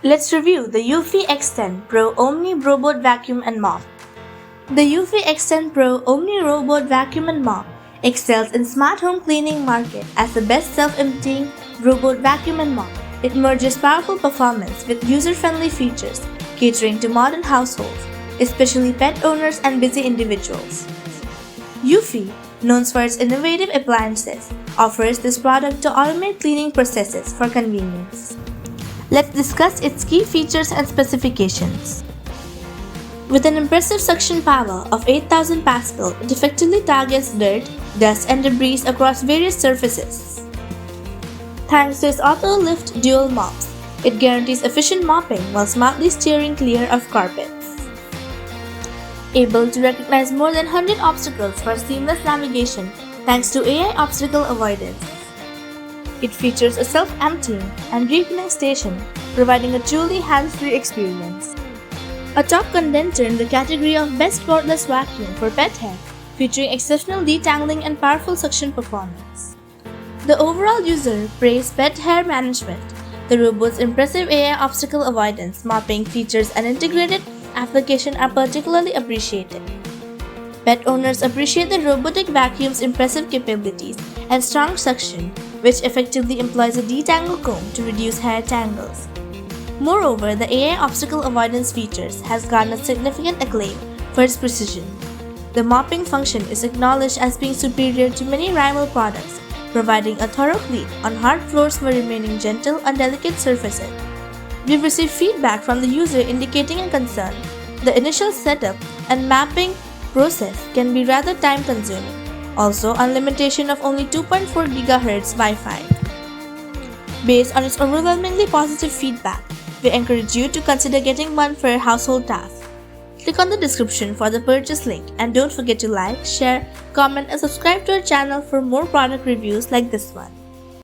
Let's review the Eufy X10 Pro Omni Robot Vacuum and Mop. The Eufy X10 Pro Omni Robot Vacuum and Mop excels in smart home cleaning market as the best self-emptying robot vacuum and mop. It merges powerful performance with user-friendly features catering to modern households, especially pet owners and busy individuals. Eufy, known for its innovative appliances, offers this product to automate cleaning processes for convenience. Let's discuss its key features and specifications. With an impressive suction power of 8,000 Pascal, it effectively targets dirt, dust, and debris across various surfaces. Thanks to its auto-lift dual mops, it guarantees efficient mopping while smartly steering clear of carpets. Able to recognize more than 100 obstacles for seamless navigation thanks to AI obstacle avoidance. It features a self-emptying and refilling station, providing a truly hands-free experience. A top contender in the category of Best Cordless Vacuum for pet hair, featuring exceptional detangling and powerful suction performance. The overall user praised pet hair management. The robot's impressive AI obstacle avoidance mopping features and integrated application are particularly appreciated. Pet owners appreciate the robotic vacuum's impressive capabilities and strong suction, which effectively employs a detangle comb to reduce hair tangles. Moreover, the AI obstacle avoidance features has garnered significant acclaim for its precision. The mopping function is acknowledged as being superior to many rival products, providing a thorough clean on hard floors while remaining gentle on delicate surfaces. We've received feedback from the user indicating a concern. The initial setup and mapping process can be rather time-consuming. Also, on limitation of only 2.4 GHz Wi-Fi. Based on its overwhelmingly positive feedback, we encourage you to consider getting one for your household tasks. Click on the description for the purchase link and don't forget to like, share, comment and subscribe to our channel for more product reviews like this one.